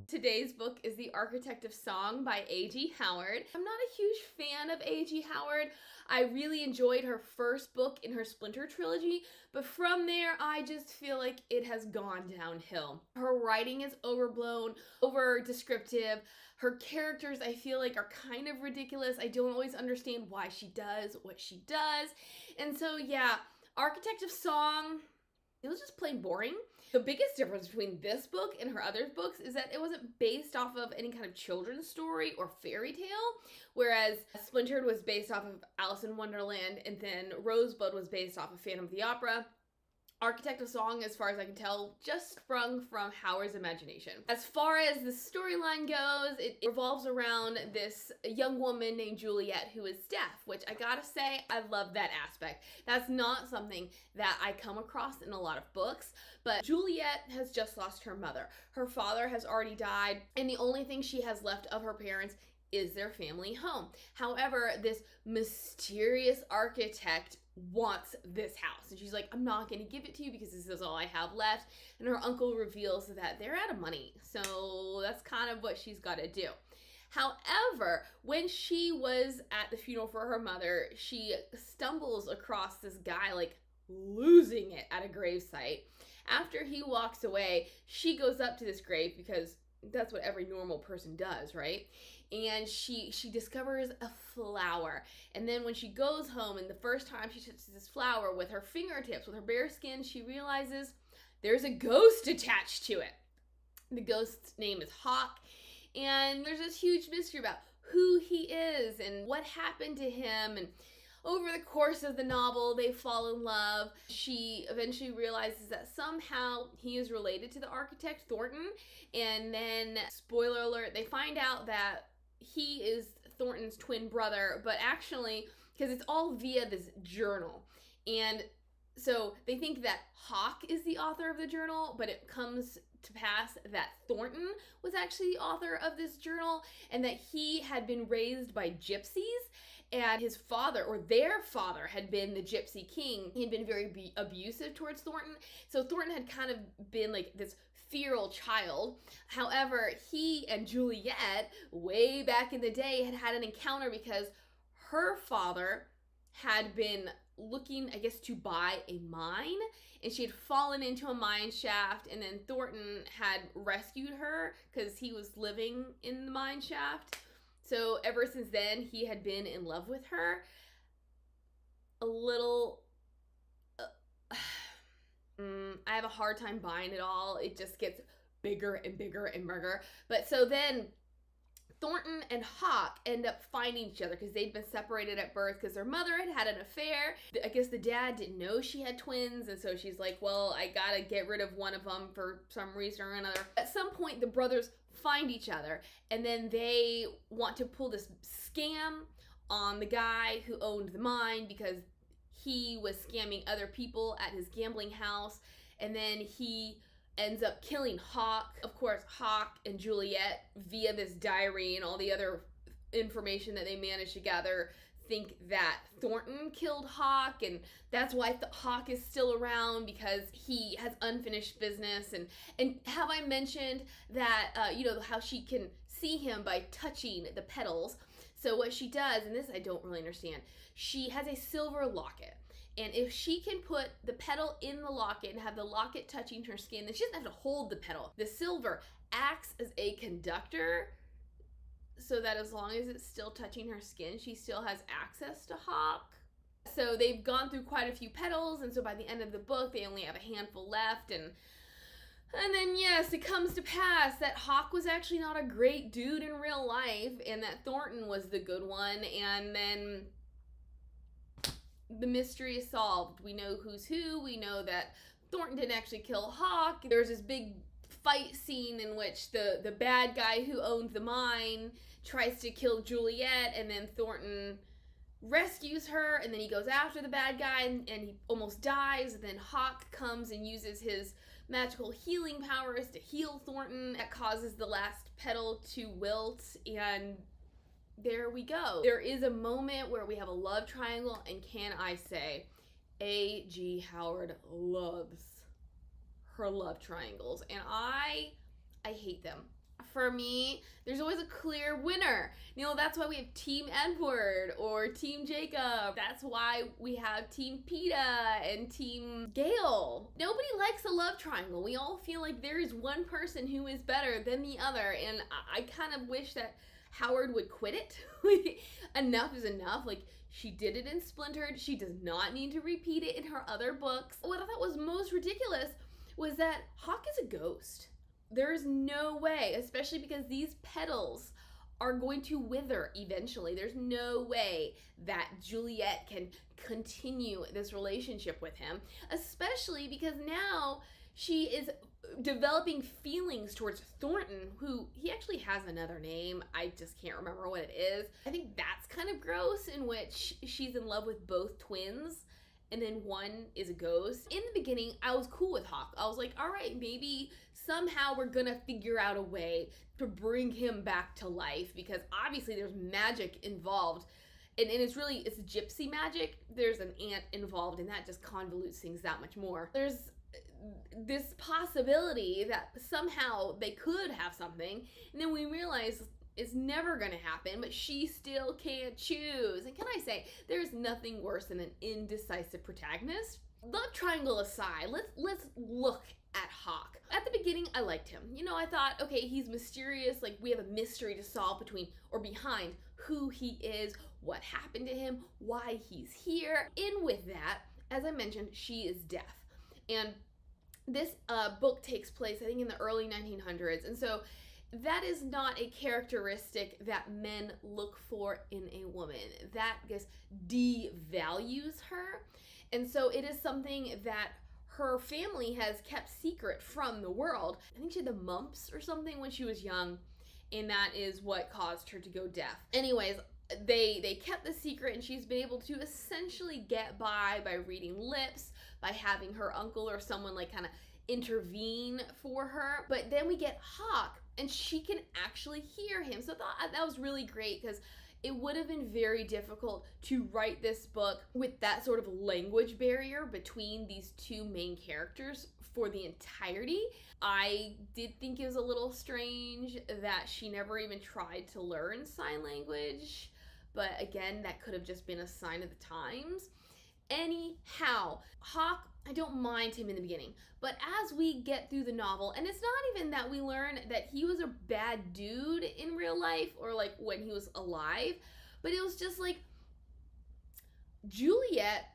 Today's book is The Architect of Song by A.G. Howard. I'm not a huge fan of A.G. Howard. I really enjoyed her first book in her Splinter trilogy, but from there I just feel like it has gone downhill. Her writing is overblown, over descriptive. Her characters I feel like are kind of ridiculous. I don't always understand why she does what she does. And so yeah, Architect of Song, it was just plain boring. The biggest difference between this book and her other books is that it wasn't based off of any kind of children's story or fairy tale, whereas Splintered was based off of Alice in Wonderland, and then Rosebud was based off of Phantom of the Opera. Architect of Song, as far as I can tell, just sprung from Howard's imagination. As far as the storyline goes, it revolves around this young woman named Juliet who is deaf, which I gotta say, I love that aspect. That's not something that I come across in a lot of books, but Juliet has just lost her mother. Her father has already died, and the only thing she has left of her parents is their family home. However, this mysterious architect wants this house, and she's like, I'm not going to give it to you because this is all I have left. And her uncle reveals that they're out of money, so that's kind of what she's got to do. However, when she was at the funeral for her mother, she stumbles across this guy like losing it at a gravesite. After he walks away, she goes up to this grave because that's what every normal person does, right? And she discovers a flower. And then when she goes home and the first time she touches this flower with her fingertips, with her bare skin, she realizes there's a ghost attached to it. The ghost's name is Hawk. And there's this huge mystery about who he is and what happened to him. And over the course of the novel, they fall in love. She eventually realizes that somehow he is related to the architect, Thornton. And then, spoiler alert, they find out that he is Thornton's twin brother, but actually, because it's all via this journal. And so they think that Hawk is the author of the journal, but it comes to pass that Thornton was actually the author of this journal, and that he had been raised by gypsies, and his father, or their father, had been the Gypsy King. He had been very abusive towards Thornton, so Thornton had kind of been like this feral child. However, he and Juliet, way back in the day, had an encounter because her father had been looking, I guess, to buy a mine, and she had fallen into a mine shaft, and then Thornton had rescued her because he was living in the mine shaft. So ever since then, he had been in love with her. A little... I have a hard time buying it all. It just gets bigger and bigger and bigger. But so then Thornton and Hawk end up finding each other because they'd been separated at birth because their mother had an affair. I guess the dad didn't know she had twins, and so she's like, well, I gotta get rid of one of them for some reason or another. At some point, the brothers find each other, and then they want to pull this scam on the guy who owned the mine because he was scamming other people at his gambling house, and then he ends up killing Hawk. Of course, Hawk and Juliet, via this diary and all the other information that they managed to gather, think that Thornton killed Hawk, and that's why Hawk is still around, because he has unfinished business. And have I mentioned that, you know, how she can see him by touching the petals? So what she does, and this I don't really understand, she has a silver locket. And if she can put the petal in the locket and have the locket touching her skin, then she doesn't have to hold the petal. The silver acts as a conductor so that as long as it's still touching her skin, she still has access to Hawk. So they've gone through quite a few petals, and so by the end of the book, they only have a handful left. And then, yes, it comes to pass that Hawk was actually not a great dude in real life, and that Thornton was the good one, and then the mystery is solved. We know who's who. We know that Thornton didn't actually kill Hawk. There's this big fight scene in which the bad guy who owned the mine tries to kill Juliet, and then Thornton rescues her, and then he goes after the bad guy, and he almost dies. And then Hawk comes and uses his magical healing powers to heal Thornton. That causes the last petal to wilt, and there we go. There is a moment where we have a love triangle, and can I say, A.G. Howard loves her love triangles, and I hate them. For me, there's always a clear winner. You know, that's why we have Team Edward or Team Jacob. That's why we have Team Peta and Team Gale. Nobody likes a love triangle. We all feel like there is one person who is better than the other, and I kind of wish that Howard would quit it. Enough is enough. Like, she did it in Splintered. She does not need to repeat it in her other books. What I thought was most ridiculous was that Hawk is a ghost. There is no way, especially because these petals are going to wither eventually. There's no way that Juliet can continue this relationship with him, especially because now she is developing feelings towards Thornton, who he actually has another name. I just can't remember what it is. I think that's kind of gross, in which she's in love with both twins and then one is a ghost. In the beginning, I was cool with Hawk. I was like, all right, maybe somehow we're gonna figure out a way to bring him back to life, because obviously there's magic involved. And it's gypsy magic. There's an ant involved, and that just convolutes things that much more. There's this possibility that somehow they could have something, and then we realize it's never gonna happen, but she still can't choose. And can I say, there's nothing worse than an indecisive protagonist. Love triangle aside, let's look at Hawk. At the beginning, I liked him. You know, I thought, okay, he's mysterious, like we have a mystery to solve between or behind who he is, what happened to him, why he's here. In with that, as I mentioned, she is deaf. And this book takes place, I think, in the early 1900s. And so that is not a characteristic that men look for in a woman. That, I guess, devalues her. And so it is something that her family has kept secret from the world. I think she had the mumps or something when she was young, and that is what caused her to go deaf. Anyways, they kept the secret, and she's been able to essentially get by reading lips, by having her uncle or someone like kind of intervene for her. But then we get Hawk, and she can actually hear him. So I thought that was really great, because it would have been very difficult to write this book with that sort of language barrier between these two main characters for the entirety. I did think it was a little strange that she never even tried to learn sign language, but again, that could have just been a sign of the times. Anyhow, Hawk, I don't mind him in the beginning, but as we get through the novel, and it's not even that we learn that he was a bad dude in real life or like when he was alive, but it was just like Juliet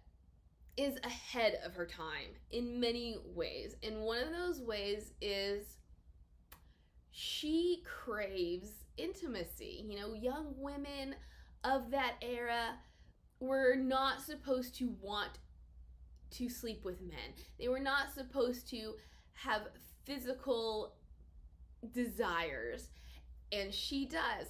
is ahead of her time in many ways, and one of those ways is she craves intimacy. You know, young women of that era were not supposed to want to sleep with men. They were not supposed to have physical desires, and she does.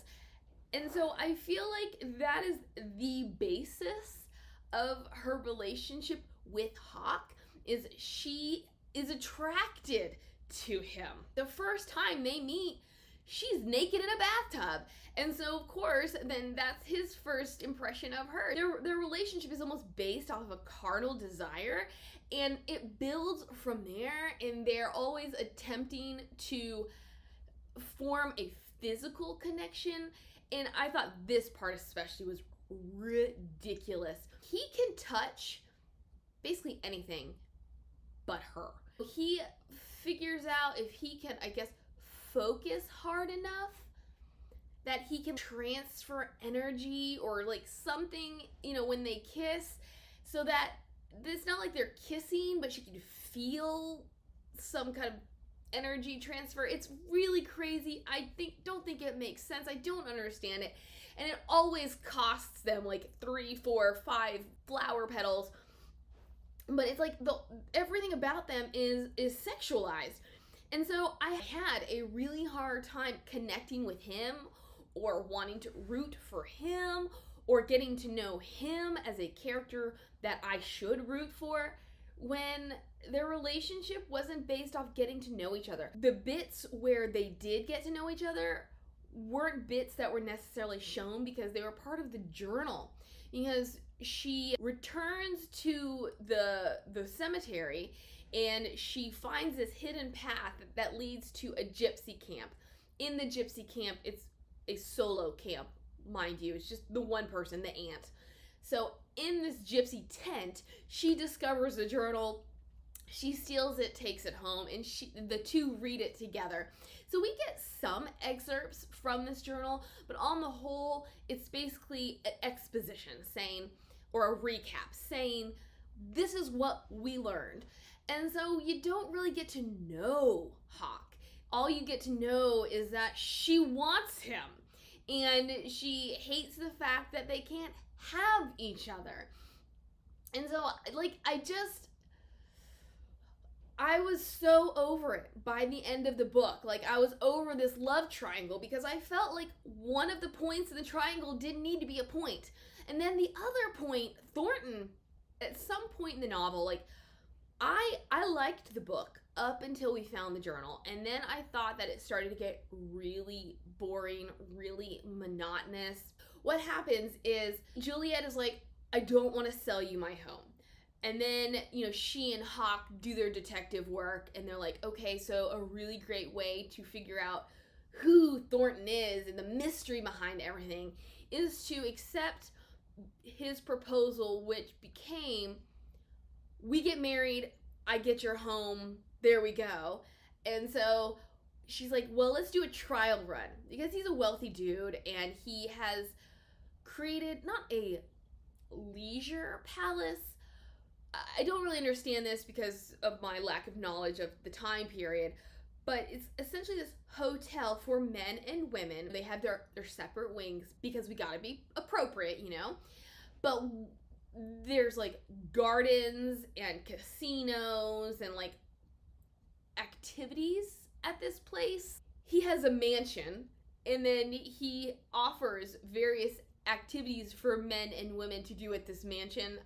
And so I feel like that is the basis of her relationship with Hawk, is she is attracted to him. The first time they meet, she's naked in a bathtub. And so, of course, then that's his first impression of her. Their relationship is almost based off of a carnal desire, and it builds from there, and they're always attempting to form a physical connection. And I thought this part especially was ridiculous. He can touch basically anything but her. He figures out if he can, I guess, focus hard enough that he can transfer energy or like something, you know, when they kiss, so that it's not like they're kissing, but she can feel some kind of energy transfer. It's really crazy. Don't think it makes sense. I don't understand it. And it always costs them like 3, 4, 5 flower petals. But it's like everything about them is sexualized. And so I had a really hard time connecting with him, or wanting to root for him, or getting to know him as a character that I should root for, when their relationship wasn't based off getting to know each other. The bits where they did get to know each other weren't bits that were necessarily shown because they were part of the journal. Because she returns to the cemetery, and she finds this hidden path that leads to a gypsy camp. In the gypsy camp, it's a solo camp, mind you. It's just the one person, the aunt. So in this gypsy tent, she discovers the journal. She steals it, takes it home, and the two read it together. So we get some excerpts from this journal, but on the whole, it's basically an exposition saying, or a recap saying, this is what we learned. And so you don't really get to know Hawk. All you get to know is that she wants him, and she hates the fact that they can't have each other. And so, like, I was so over it by the end of the book. Like, I was over this love triangle because I felt like one of the points in the triangle didn't need to be a point. And then the other point, Thornton, at some point in the novel, like, I liked the book up until we found the journal. And then I thought that it started to get really boring, really monotonous. What happens is Juliet is like, I don't want to sell you my home. And then, you know, she and Hawk do their detective work, and they're like, okay, so a really great way to figure out who Thornton is and the mystery behind everything is to accept his proposal, which became, we get married, I get your home, there we go. And so she's like, well, let's do a trial run, because he's a wealthy dude, and he has created not a leisure palace. I don't really understand this because of my lack of knowledge of the time period, but it's essentially this hotel for men and women. They have their separate wings because we gotta be appropriate, you know? But there's like gardens and casinos and like activities at this place. He has a mansion, and then he offers various activities for men and women to do at this mansion.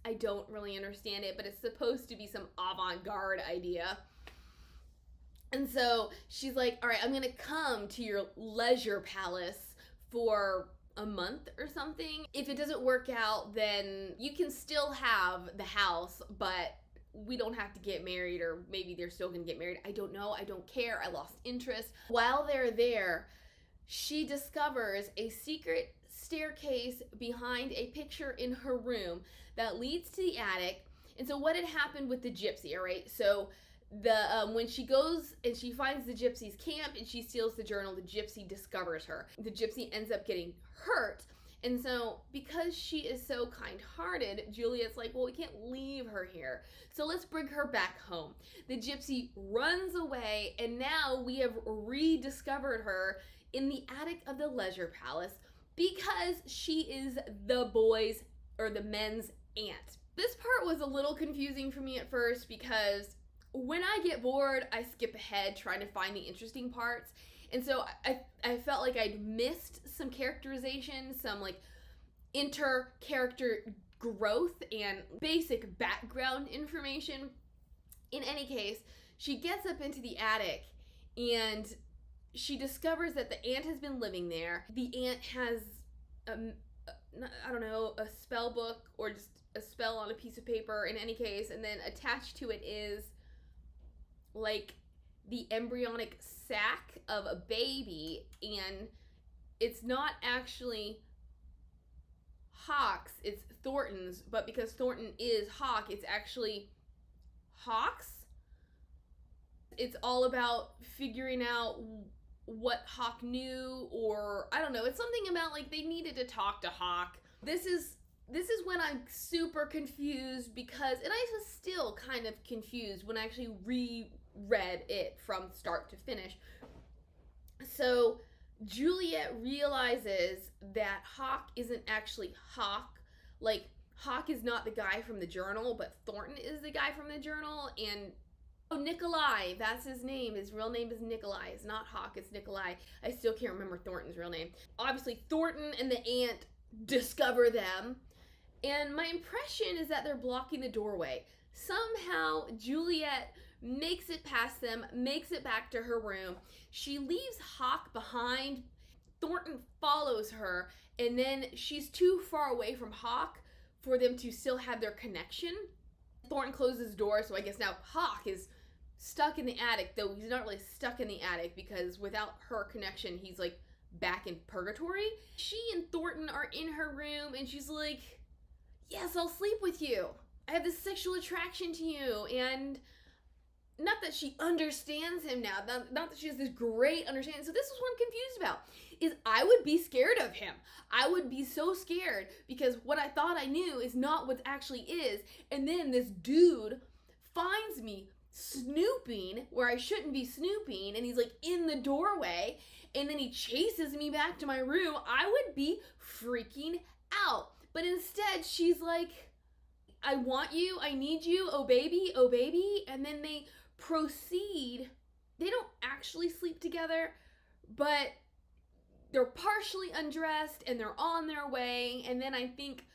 I don't really understand it, but it's supposed to be some avant-garde idea. And so she's like, all right, I'm gonna come to your leisure palace for a month or something. If it doesn't work out, then you can still have the house, but we don't have to get married, or maybe they're still gonna get married. I don't know, I don't care, I lost interest. While they're there, she discovers a secret staircase behind a picture in her room that leads to the attic. And so what had happened with the gypsy, all right? So when she goes and she finds the gypsy's camp and she steals the journal, the gypsy discovers her. The gypsy ends up getting hurt. And so because she is so kind-hearted, Juliet's like, well, we can't leave her here, so let's bring her back home. The gypsy runs away, and now we have rediscovered her in the attic of the leisure palace because she is the boys' or the men's aunt. This part was a little confusing for me at first because when I get bored, I skip ahead trying to find the interesting parts. And so I felt like I'd missed some characterization, some like inter-character growth and basic background information. In any case, she gets up into the attic and she discovers that the aunt has been living there. The aunt has, I don't know, a spell book or just a spell on a piece of paper in any case, and then attached to it is like the embryonic sac of a baby, and it's not actually Hawk's, it's Thornton's, but because Thornton is Hawk, it's actually Hawk's. It's all about figuring out what Hawk knew, or I don't know, it's something about like they needed to talk to Hawk. This is when I'm super confused because, and I was still kind of confused when I actually reread it from start to finish. So Juliet realizes that Hawk isn't actually Hawk. Like, Hawk is not the guy from the journal, but Thornton is the guy from the journal, and oh, Nikolai, that's his name. His real name is Nikolai. It's not Hawk, it's Nikolai. I still can't remember Thornton's real name. Obviously, Thornton and the aunt discover them, and my impression is that they're blocking the doorway. Somehow, Juliet makes it past them, makes it back to her room. She leaves Hawk behind. Thornton follows her, and then she's too far away from Hawk for them to still have their connection. Thornton closes his door, so I guess now Hawk is stuck in the attic, though he's not really stuck in the attic because without her connection, he's like back in purgatory. She and Thornton are in her room and she's like, yes, I'll sleep with you. I have this sexual attraction to you. And not that she understands him now, not that she has this great understanding. So this is what I'm confused about, is I would be scared of him. I would be so scared because what I thought I knew is not what actually is. And then this dude finds me snooping where I shouldn't be snooping, and he's like in the doorway, and then he chases me back to my room. I would be freaking out. But instead, she's like, I want you, I need you, oh baby, oh baby. And then they proceed. They don't actually sleep together, but they're partially undressed and they're on their way. And then I think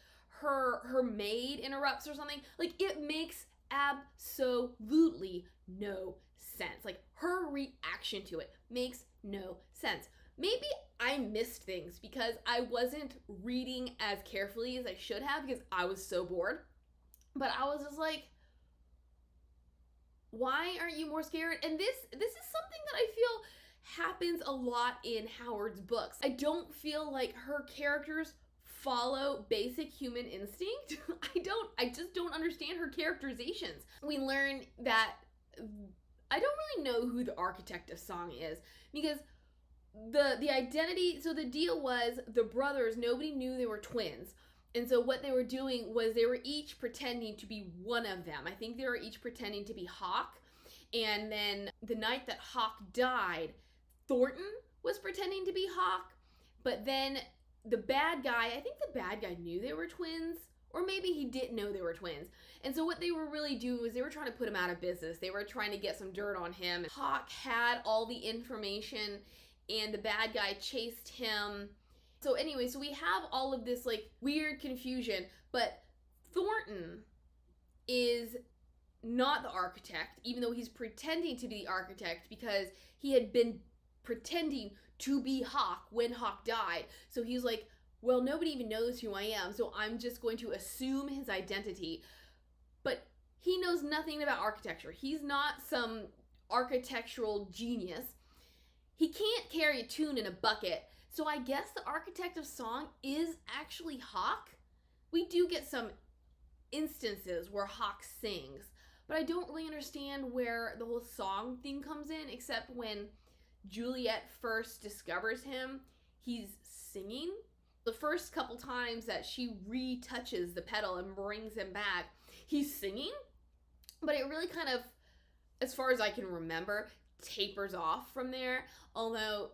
her maid interrupts or something. Like, it makes absolutely no sense. Like, her reaction to it makes no sense. Maybe I missed things because I wasn't reading as carefully as I should have because I was so bored. But I was just like, why aren't you more scared? And this is something that I feel happens a lot in Howard's books. I don't feel like her characters follow basic human instinct. I just don't understand her characterizations. We learn that I don't really know who the architect of song is because the identity, so the deal was the brothers, nobody knew they were twins. And so what they were doing was they were each pretending to be one of them. I think they were each pretending to be Hawk. And then the night that Hawk died, Thornton was pretending to be Hawk. But then the bad guy, I think the bad guy knew they were twins. Or maybe he didn't know they were twins. And so what they were really doing was they were trying to put him out of business. They were trying to get some dirt on him. Hawk had all the information and the bad guy chased him. So anyway, so we have all of this like weird confusion, but Thornton is not the architect, even though he's pretending to be the architect because he had been pretending to be Hawk when Hawk died. So he's like, well, nobody even knows who I am, so I'm just going to assume his identity. But he knows nothing about architecture. He's not some architectural genius. He can't carry a tune in a bucket. So I guess the architect of song is actually Hawk. We do get some instances where Hawk sings, but I don't really understand where the whole song thing comes in, except when Juliet first discovers him, he's singing. The first couple times that she retouches the pedal and brings him back, he's singing, but it really kind of, as far as I can remember, tapers off from there. Although,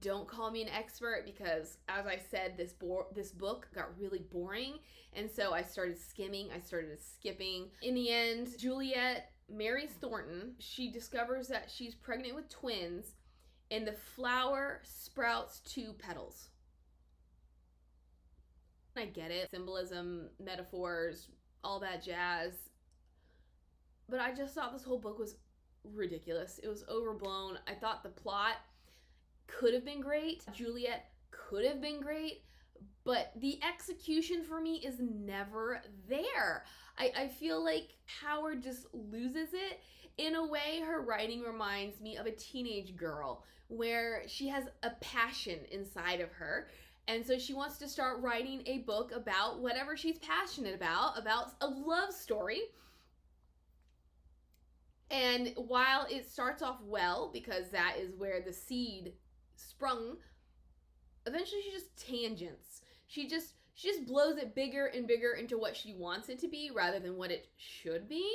don't call me an expert because, as I said, this book got really boring, and so I started skimming, I started skipping. In the end, Juliet marries Thornton. She discovers that she's pregnant with twins, and the flower sprouts 2 petals. I get it, symbolism, metaphors, all that jazz, but I just thought this whole book was ridiculous. It was overblown. I thought the plot could have been great. Juliet could have been great, but the execution for me is never there. I feel like Howard just loses it. In a way, her writing reminds me of a teenage girl where she has a passion inside of her. And so she wants to start writing a book about whatever she's passionate about a love story. And while it starts off well, because that is where the seed sprung, eventually she just tangents. She just blows it bigger and bigger into what she wants it to be rather than what it should be.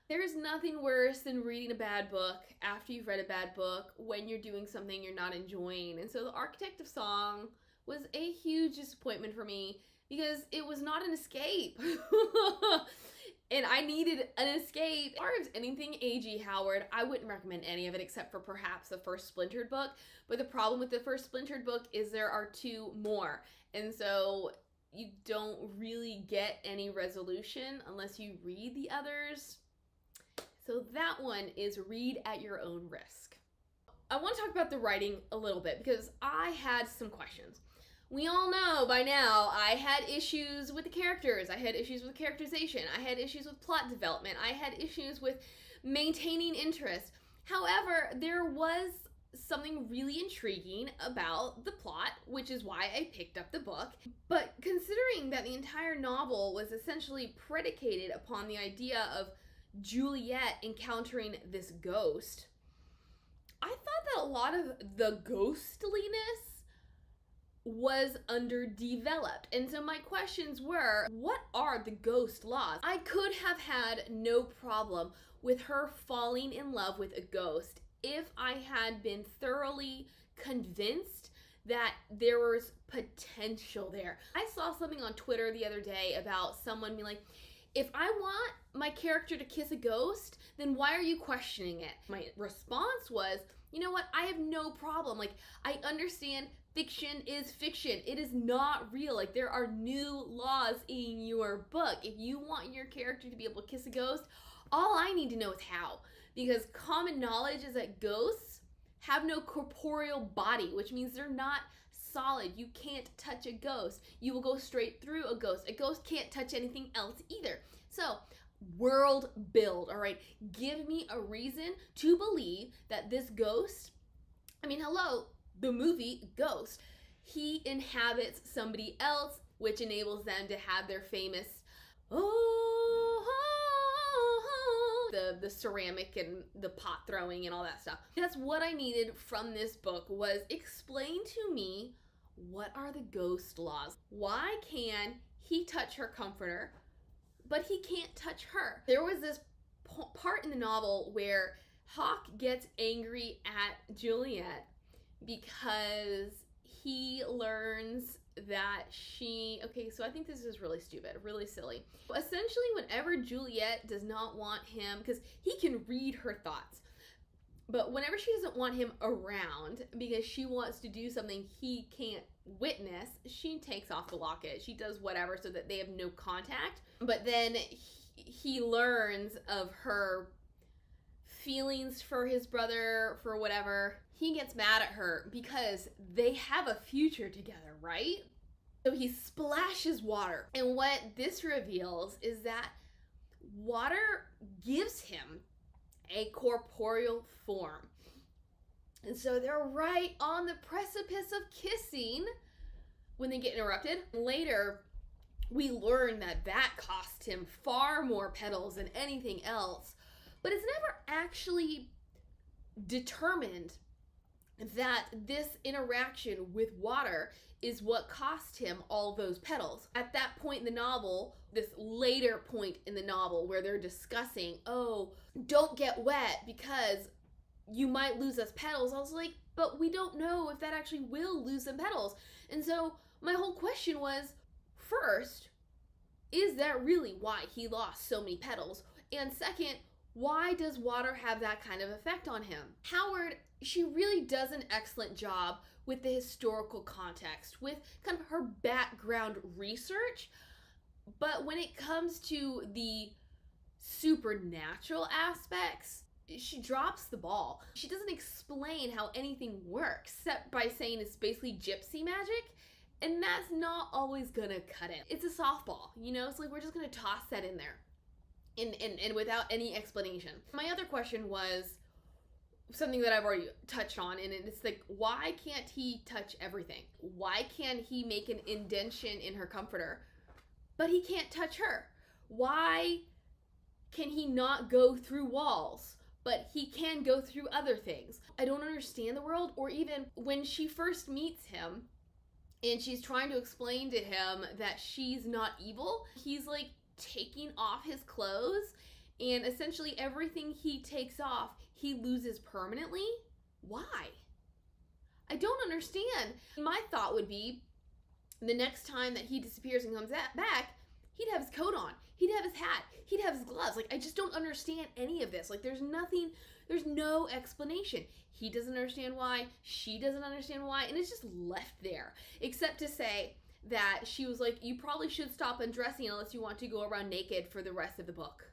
There's nothing worse than reading a bad book after you've read a bad book when you're doing something you're not enjoying. And so The Architect of Song was a huge disappointment for me because it was not an escape. And I needed an escape. As far as anything A.G. Howard, I wouldn't recommend any of it except for perhaps the first Splintered book. But the problem with the first Splintered book is there are 2 more. And so you don't really get any resolution unless you read the others. So that one is read at your own risk. I want to talk about the writing a little bit because I had some questions. We all know by now I had issues with the characters, I had issues with characterization, I had issues with plot development, I had issues with maintaining interest. However, there was something really intriguing about the plot, which is why I picked up the book. But considering that the entire novel was essentially predicated upon the idea of Juliet encountering this ghost, I thought that a lot of the ghostliness was underdeveloped. And so my questions were, what are the ghost laws? I could have had no problem with her falling in love with a ghost if I had been thoroughly convinced that there was potential there. I saw something on Twitter the other day about someone being like, if I want my character to kiss a ghost, then why are you questioning it? My response was, you know what? I have no problem. Like, I understand fiction is fiction. It is not real. Like, there are new laws in your book. If you want your character to be able to kiss a ghost, all I need to know is how. Because common knowledge is that ghosts have no corporeal body, which means they're not solid. You can't touch a ghost. You will go straight through a ghost. A ghost can't touch anything else either. So, world build, all right? Give me a reason to believe that this ghost, I mean, hello, the movie Ghost, he inhabits somebody else, which enables them to have their famous, the ceramic and the pot throwing and all that stuff. That's what I needed from this book, was explain to me, what are the ghost laws? Why can he touch her comforter, but he can't touch her? There was this part in the novel where Hawk gets angry at Juliet because he learns that she, okay, so I think this is really stupid, really silly. Essentially, whenever Juliet does not want him, because he can read her thoughts, but whenever she doesn't want him around because she wants to do something he can't witness, she takes off the locket. She does whatever so that they have no contact. But then he learns of her feelings for his brother, for whatever. He gets mad at her because they have a future together, right? So he splashes water. And what this reveals is that water gives him a corporeal form. And so they're right on the precipice of kissing when they get interrupted. Later, we learn that that cost him far more petals than anything else. But it's never actually determined that this interaction with water is what cost him all those petals. At that point in the novel, this later point in the novel where they're discussing, oh, don't get wet because you might lose us petals. I was like, but we don't know if that actually will lose them petals. And so my whole question was, first, is that really why he lost so many petals? And second, why does water have that kind of effect on him? Howard, she really does an excellent job with the historical context, with kind of her background research. But when it comes to the supernatural aspects, she drops the ball. She doesn't explain how anything works, except by saying it's basically gypsy magic. And that's not always gonna cut it. It's a softball, you know? It's like we're just gonna toss that in there. And without any explanation. My other question was something that I've already touched on, and it's like, why can't he touch everything? Why can't he make an indentation in her comforter, but he can't touch her? Why can he not go through walls, but he can go through other things? I don't understand the world. Or even when she first meets him and she's trying to explain to him that she's not evil, he's like taking off his clothes, and essentially everything he takes off, he loses permanently. Why? I don't understand. My thought would be, the next time that he disappears and comes back, he'd have his coat on, he'd have his hat, he'd have his gloves. Like, I just don't understand any of this. Like, there's no explanation. He doesn't understand why, she doesn't understand why, and it's just left there. Except to say that she was like, you probably should stop undressing unless you want to go around naked for the rest of the book.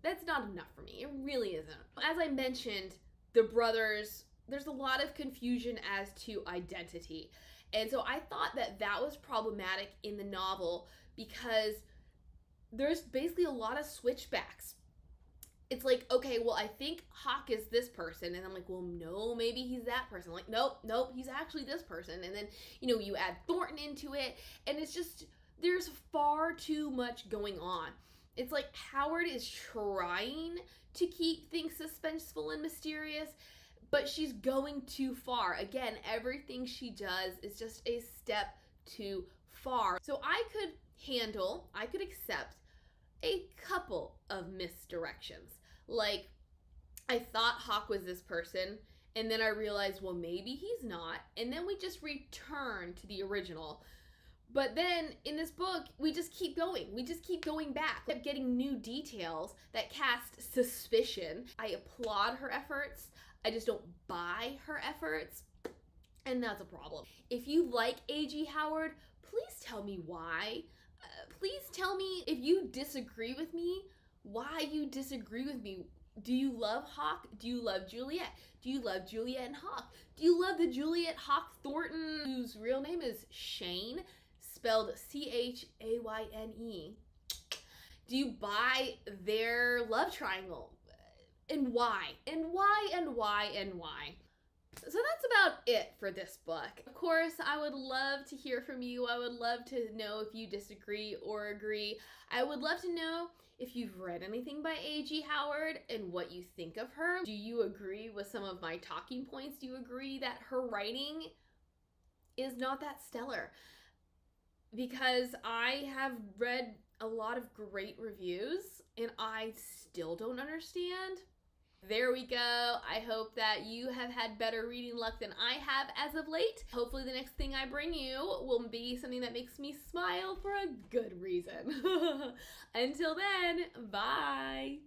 That's not enough for me. It really isn't. As I mentioned, the brothers there's a lot of confusion as to identity. And so I thought that that was problematic in the novel because there's basically a lot of switchbacks. It's like, okay, well, I think Hawk is this person. And I'm like, well, no, maybe he's that person. I'm like, nope, he's actually this person. And then, you know, you add Thornton into it. And it's just, there's far too much going on. It's like Howard is trying to keep things suspenseful and mysterious, but she's going too far. Again, everything she does is just a step too far. So I could accept a couple of misdirections. Like, I thought Hawk was this person, and then I realized, well, maybe he's not, and then we just return to the original. But then in this book, we just keep going. We just keep going back, getting new details that cast suspicion. I applaud her efforts. I just don't buy her efforts, and that's a problem. If you like A.G. Howard, please tell me why. Please tell me if you disagree with me, why you disagree with me. Do you love Hawk? Do you love Juliet? Do you love Juliet and Hawk? Do you love the Juliet Hawk Thornton, whose real name is Shane, spelled C-H-A-Y-N-E? Do you buy their love triangle? And why? And why? And why? And why? So that's about it for this book. Of course, I would love to hear from you. I would love to know if you disagree or agree. I would love to know if you've read anything by A.G. Howard and what you think of her. Do you agree with some of my talking points? Do you agree that her writing is not that stellar? Because I have read a lot of great reviews and I still don't understand. There we go. I hope that you have had better reading luck than I have as of late. Hopefully the next thing I bring you will be something that makes me smile for a good reason. Until then, bye.